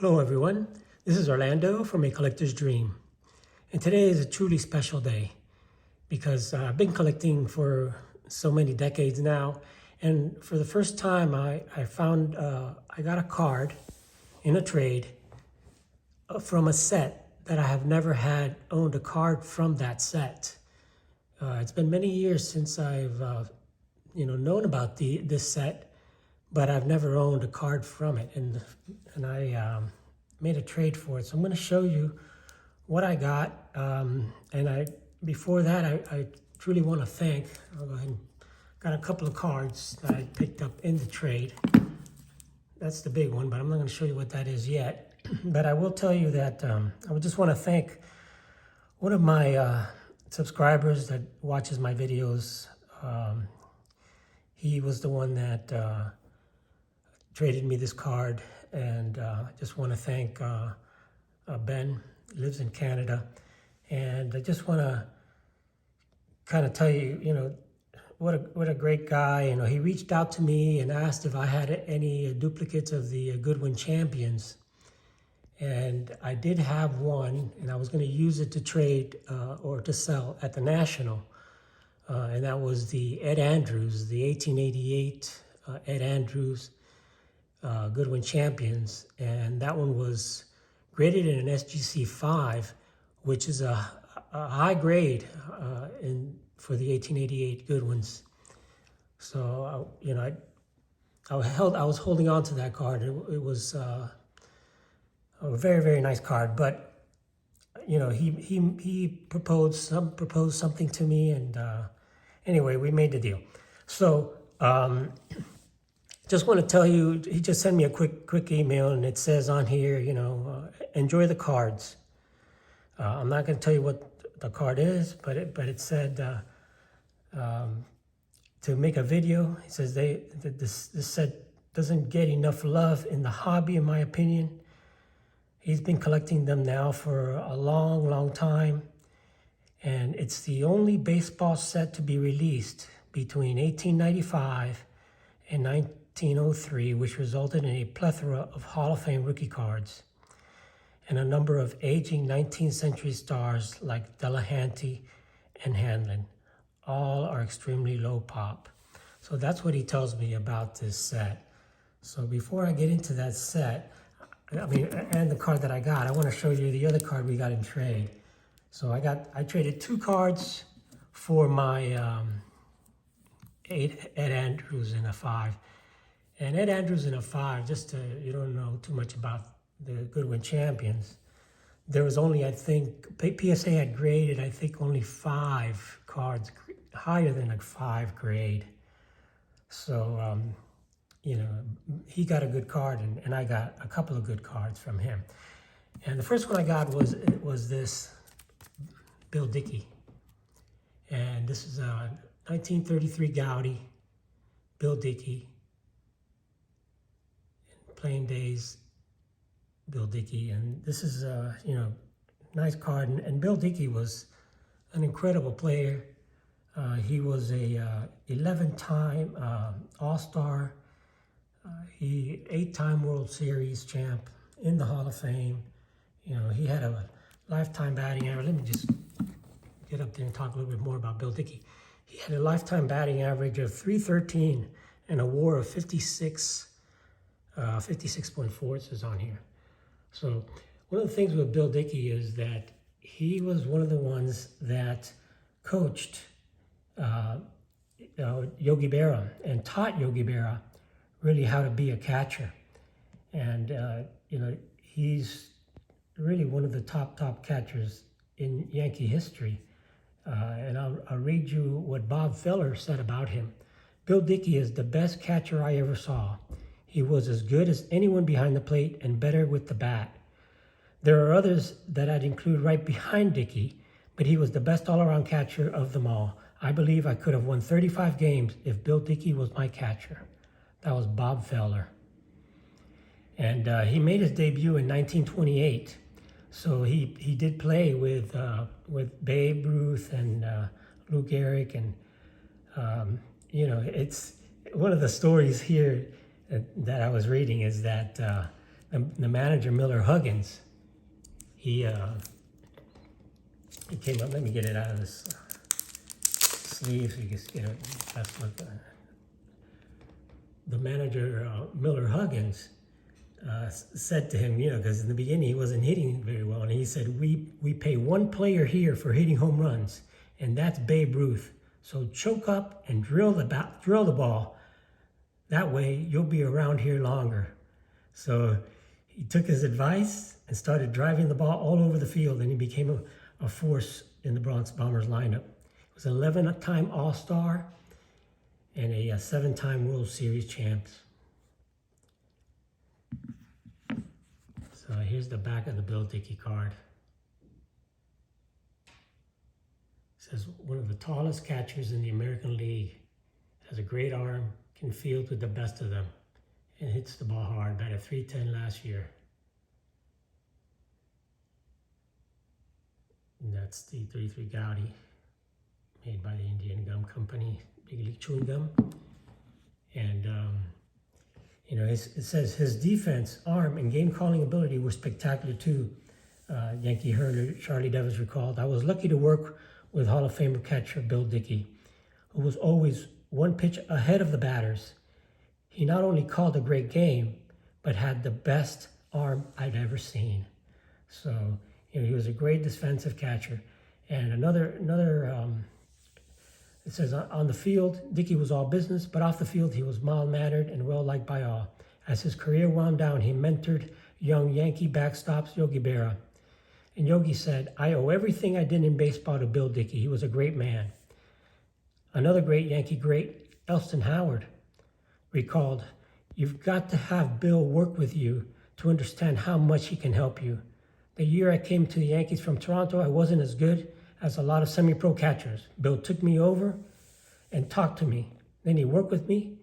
Hello everyone, this is Orlando from A Collector's Dream. And today is a truly special day because I've been collecting for so many decades now. And for the first time, I got a card in a trade from a set that I have never had owned a card from that set. It's been many years since I've known about this set, but I've never owned a card from it, and I made a trade for it. So I'm going to show you what I got, before that, I truly want to thank. I'll go ahead and got a couple of cards that I picked up in the trade. That's the big one, but I'm not going to show you what that is yet. But I will tell you that I would just want to thank one of my subscribers that watches my videos. He was the one that traded me this card, and just want to thank Ben, lives in Canada, and I just want to kind of tell you, what a great guy. He reached out to me and asked if I had any duplicates of the Goodwin Champions, and I did have one, and I was going to use it to trade or to sell at the National, and that was the Ed Andrews, the 1888 Ed Andrews Goodwin Champions, and that one was graded in an SGC 5, which is a high grade for the 1888 Goodwins. So I was holding on to that card. It was a very, very nice card, but he proposed something to me, and anyway, we made the deal. So just want to tell you, he just sent me a quick email, and it says on here, enjoy the cards. I'm not going to tell you what the card is, but it said to make a video. He says this set doesn't get enough love in the hobby, in my opinion. He's been collecting them now for a long, long time, and it's the only baseball set to be released between 1895 and 1903, which resulted in a plethora of Hall of Fame rookie cards and a number of aging 19th century stars like Delahanty and Hanlon. All are extremely low pop. So that's what he tells me about this set. So before I get into that set, and the card that I got, I want to show you the other card we got in trade. So I traded 2 cards for my 8 Ed Andrews in a 5. And Ed Andrews in a 5, just you don't know too much about the Goodwin Champions. There was only, I think, PSA had graded, I think, only 5 cards higher than a 5 grade. So, he got a good card, and I got a couple of good cards from him. And the first one I got was this Bill Dickey. And this is a 1933 Gaudi Bill Dickey. Playing days, Bill Dickey, and this is a nice card. And Bill Dickey was an incredible player. He was a 11-time All-Star. He 8-time World Series champ, in the Hall of Fame. He had a lifetime batting average. Let me just get up there and talk a little bit more about Bill Dickey. He had a lifetime batting average of .313 and a WAR of 56.4, it says on here. So one of the things with Bill Dickey is that he was one of the ones that coached Yogi Berra and taught Yogi Berra really how to be a catcher. And, he's really one of the top catchers in Yankee history. And I'll read you what Bob Feller said about him. Bill Dickey is the best catcher I ever saw. He was as good as anyone behind the plate and better with the bat. There are others that I'd include right behind Dickey, but he was the best all-around catcher of them all. I believe I could have won 35 games if Bill Dickey was my catcher. That was Bob Feller. And he made his debut in 1928. So he did play with Babe Ruth and Lou Gehrig. And, it's one of the stories here that I was reading is that the manager, Miller Huggins, he came up. Let me get it out of this sleeve so you can get a best look. The manager, Miller Huggins, said to him, you know, because in the beginning he wasn't hitting very well, and he said, we pay one player here for hitting home runs, and that's Babe Ruth. So choke up and drill the ball. That way you'll be around here longer. So he took his advice and started driving the ball all over the field, and he became a force in the Bronx Bombers lineup. He was an 11-time All-Star and a 7-time World Series champ. So here's the back of the Bill Dickey card. It says, one of the tallest catchers in the American League, has a great arm, can field with the best of them, and hits the ball hard. Batted .310 last year. And that's the 33 Gowdy, made by the Indian Gum Company, Big League Chewing Gum. And you know, it says his defense, arm, and game calling ability were spectacular too. Yankee hurler Charlie Davis recalled, I was lucky to work with Hall of Famer catcher Bill Dickey, who was always one pitch ahead of the batters. He not only called a great game, but had the best arm I've ever seen. So, you know, he was a great defensive catcher. And another it says, on the field, Dickey was all business, but off the field, he was mild-mannered and well-liked by all. As his career wound down, he mentored young Yankee backstops Yogi Berra. And Yogi said, I owe everything I did in baseball to Bill Dickey. He was a great man. Another great Yankee great, Elston Howard, recalled, you've got to have Bill work with you to understand how much he can help you. The year I came to the Yankees from Toronto, I wasn't as good as a lot of semi-pro catchers. Bill took me over and talked to me. Then he worked with me,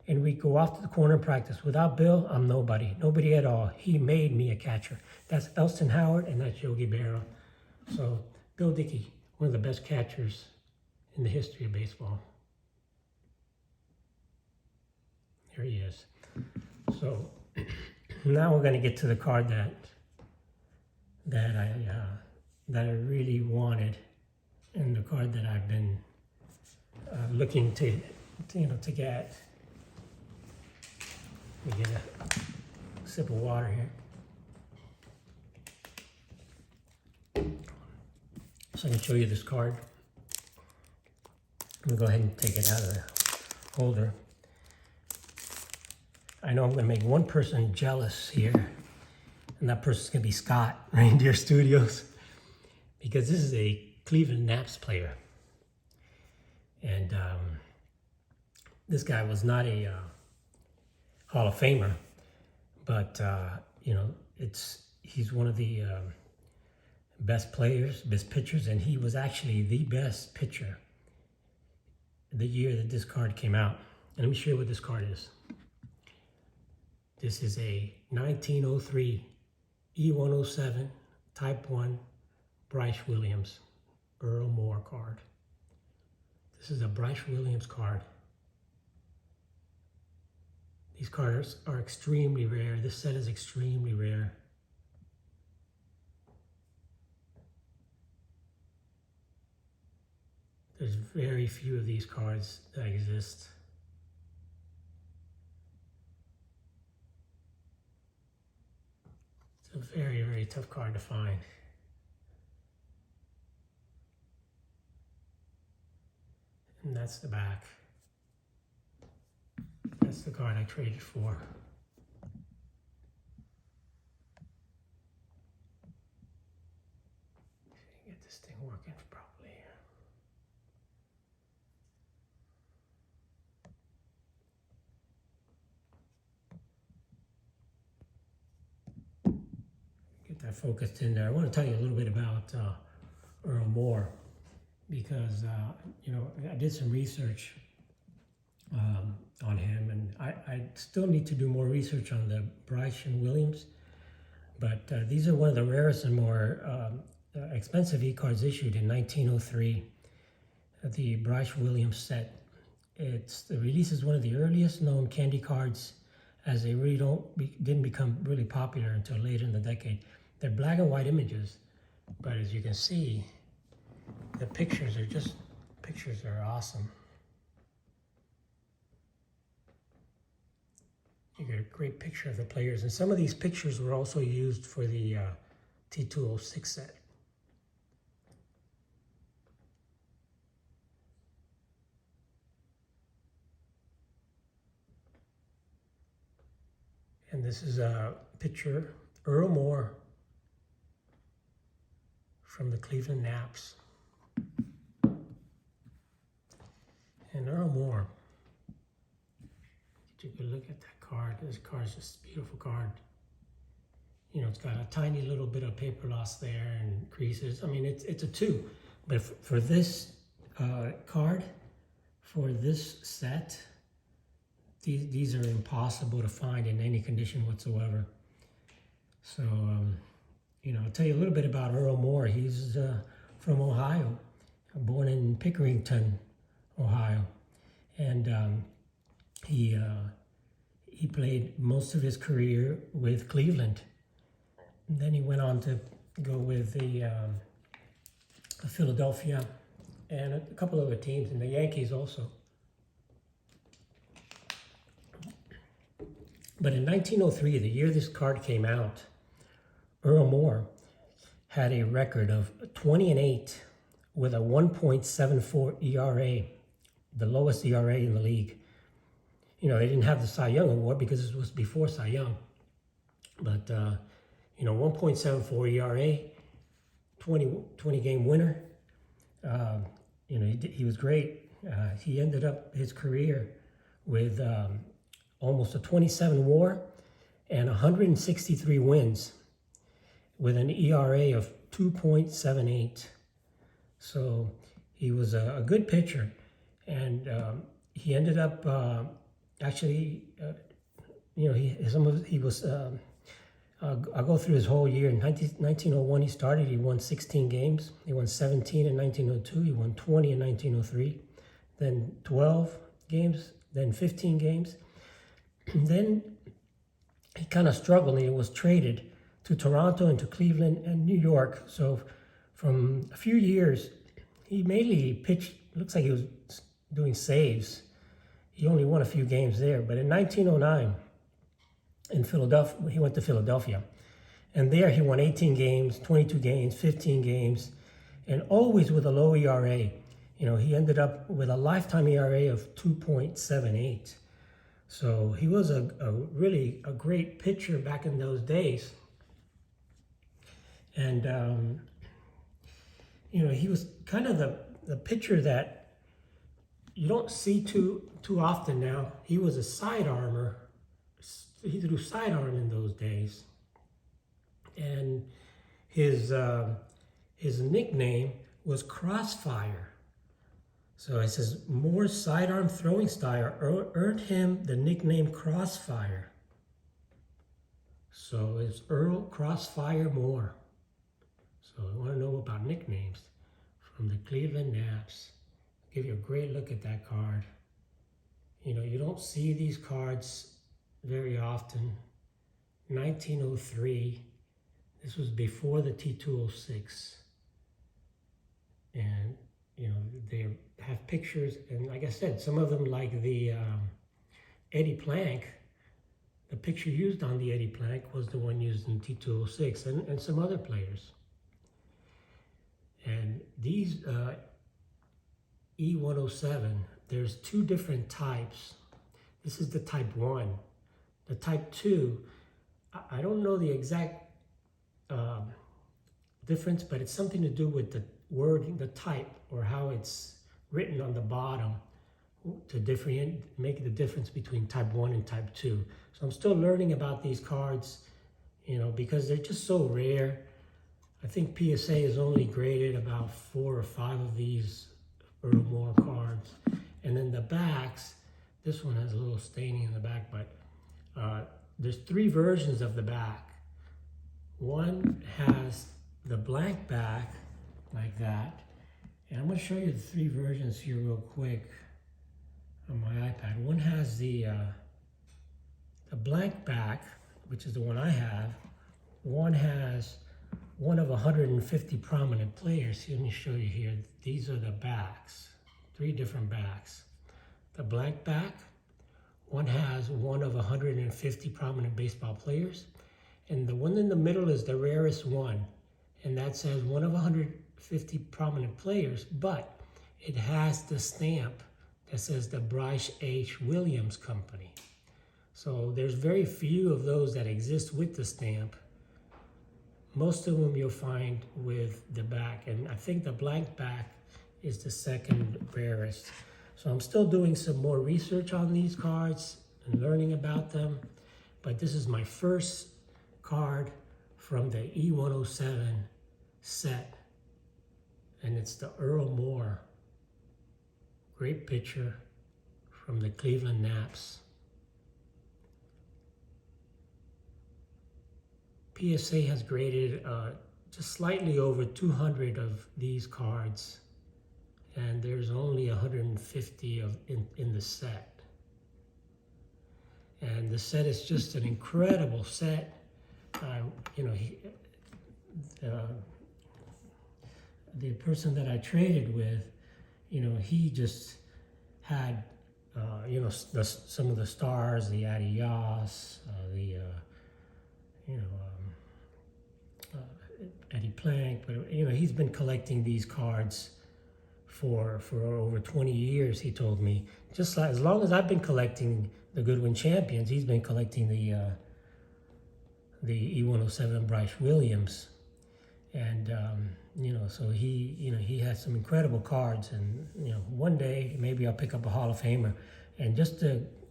and we'd go off to the corner and practice. Without Bill, I'm nobody at all. He made me a catcher. That's Elston Howard, and that's Yogi Berra. So Bill Dickey, one of the best catchers in the history of baseball. There he is. So now we're going to get to the card that I really wanted, and the card that I've been looking to get. Let me get a sip of water here. So I can show you this card. I'm gonna go ahead and take it out of the holder. I know I'm gonna make one person jealous here, and that person's gonna be Scott, Reindeer Studios, because this is a Cleveland Naps player. And this guy was not a Hall of Famer, but you know, he's one of the best players, best pitchers, and he was actually the best pitcher the year that this card came out. And let me show you what this card is. This is a 1903 E107 Type 1 Bryce Williams Earl Moore card. This is a Bryce Williams card. These cards are extremely rare. This set is extremely rare. There's very few of these cards that exist. It's a very, very tough card to find. And that's the back. That's the card I traded for. Get this thing working properly. Get that focused in there. I want to tell you a little bit about Earl Moore, because you know, I did some research on him, and I still need to do more research on the Bryce and Williams, but these are one of the rarest and more expensive e-cards issued in 1903, the Bryce Williams set. The release is one of the earliest known candy cards as they really didn't become really popular until later in the decade. They're black and white images, but as you can see, the pictures are awesome. You get a great picture of the players, and some of these pictures were also used for the T206 set. And this is a picture, Earl Moore from the Cleveland Naps. And Earl Moore, take a look at that card. This card is just a beautiful card. You know, it's got a tiny little bit of paper loss there and creases. I mean, it's a 2, but for this card, for this set, these are impossible to find in any condition whatsoever. So, you know, I'll tell you a little bit about Earl Moore. He's from Ohio, born in Pickerington, Ohio, and he played most of his career with Cleveland. And then he went on to go with the Philadelphia and a couple other teams, and the Yankees also. But in 1903, the year this card came out, Earl Moore had a record of 20-8 with a 1.74 ERA, the lowest ERA in the league. You know, they didn't have the Cy Young Award because it was before Cy Young. But, you know, 1.74 ERA, 20 game winner. You know, he was great. He ended up his career with almost a 27 WAR and 163 wins with an ERA of 2.78. So he was a good pitcher, and he ended up actually, you know, he was. I'll go through his whole year. In 1901, he started. He won 16 games. He won 17 in 1902. He won 20 in 1903. Then 12 games. Then 15 games. And then he kind of struggled, and he was traded to Toronto and to Cleveland and New York. So from a few years, he mainly pitched. Looks like he was doing saves. He only won a few games there. But in 1909, in Philadelphia, he went to Philadelphia. And there he won 18 games, 22 games, 15 games, and always with a low ERA. You know, he ended up with a lifetime ERA of 2.78. So he was a really great pitcher back in those days. And, you know, he was kind of the pitcher that you don't see too often now. He was a sidearmer. He threw sidearm in those days. And his nickname was Crossfire. So it says Moore's sidearm throwing style earned him the nickname Crossfire. So it's Earl Crossfire Moore. So I want to know about nicknames from the Cleveland Naps. I'll give you a great look at that card. You know, you don't see these cards very often. 1903. This was before the T206. And, you know, they have pictures, and like I said, some of them, like the Eddie Plank, the picture used on the Eddie Plank was the one used in T206, and some other players. And these E107, there's 2 different types. This is the type 1. The type 2, I don't know the exact difference, but it's something to do with the wording, the type, or how it's written on the bottom to make the difference between type 1 and type 2. So I'm still learning about these cards, you know, because they're just so rare. I think PSA has only graded about 4 or 5 of these Earl Moore cards. And then the backs, this one has a little staining in the back, but there's 3 versions of the back. One has the blank back like that. And I'm going to show you the 3 versions here real quick on my iPad. One has the The blank back, which is the one I have, one has one of 150 prominent players. Let me show you here. These are the backs, 3 different backs. The blank back, one has one of 150 prominent baseball players. And the one in the middle is the rarest one. And that says one of 150 prominent players, but it has the stamp that says the Bryce H. Williams Company. So there's very few of those that exist with the stamp. Most of them you'll find with the back, and I think the blank back is the second rarest. So I'm still doing some more research on these cards and learning about them, but this is my first card from the E107 set, and it's the Earl Moore. Great picture from the Cleveland Naps. PSA has graded just slightly over 200 of these cards, and there's only 150 in the set. And the set is just an incredible set. You know, the person that I traded with, you know, he just had, you know, some of the stars, the Adios, you know, Eddie Plank, but you know, he's been collecting these cards for over 20 years, he told me. Just like, as long as I've been collecting the Goodwin Champions, he's been collecting the E107 Bryce Williams. And you know, so he has some incredible cards, and you know, one day maybe I'll pick up a Hall of Famer. And just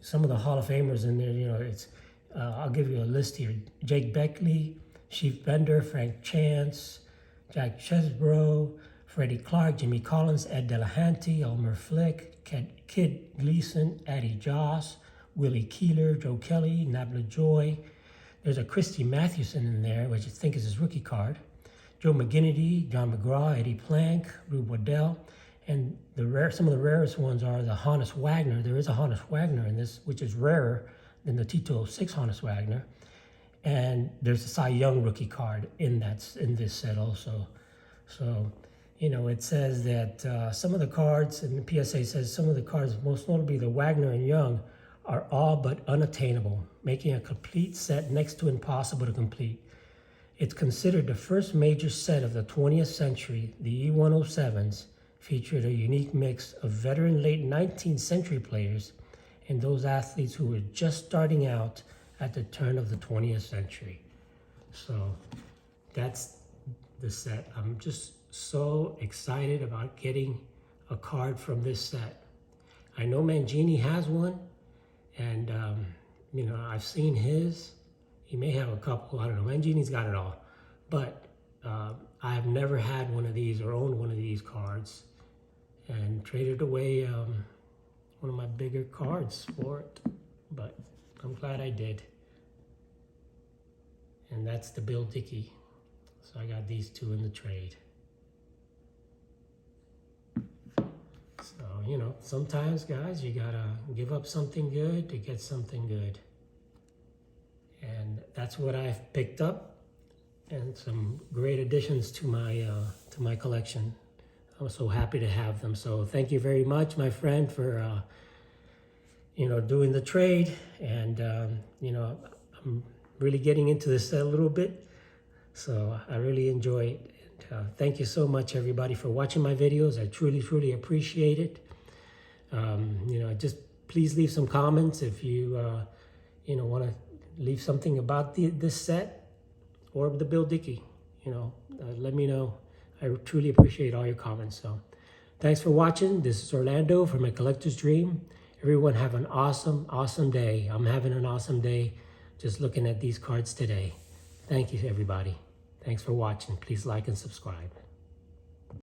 some of the Hall of Famers in there, you know, it's I'll give you a list here: Jake Beckley, Chief Bender, Frank Chance, Jack Chesbrough, Freddie Clark, Jimmy Collins, Ed Delahanty, Elmer Flick, Kid Gleason, Addie Joss, Willie Keeler, Joe Kelly, Nabla Joy. There's a Christy Mathewson in there, which I think is his rookie card. Joe McGinnity, John McGraw, Eddie Plank, Rube Waddell. And some of the rarest ones are the Honus Wagner. There is a Honus Wagner in this, which is rarer than the T206 Honus Wagner. And there's a Cy Young rookie card in this set also. So, you know, it says that some of the cards, and the PSA says some of the cards, most notably the Wagner and Young, are all but unattainable, making a complete set next to impossible to complete. It's considered the first major set of the 20th century. The E107s featured a unique mix of veteran late 19th century players and those athletes who were just starting out at the turn of the 20th century. So that's the set. I'm just so excited about getting a card from this set. I know Mangini has one, and you know, I've seen his. He may have a couple, I don't know. Mangini's got it all. But I have never had one of these or owned one of these cards, and traded away one of my bigger cards for it. But I'm glad I did. And that's the Bill Dickey. So I got these two in the trade. So, you know, sometimes, guys, you gotta give up something good to get something good. And that's what I've picked up, and some great additions to my collection. I'm so happy to have them. So thank you very much, my friend, for you know, doing the trade. And you know, I'm really getting into this a little bit, so I really enjoy it. And, thank you so much, everybody, for watching my videos. I truly appreciate it. You know, just please leave some comments if you you know, want to leave something about this set or the Bill Dickey. You know, let me know. I truly appreciate all your comments. So thanks for watching. This is Orlando from A Collector's Dream. Everyone have an awesome day. I'm having an awesome day just looking at these cards today. Thank you, everybody. Thanks for watching. Please like and subscribe.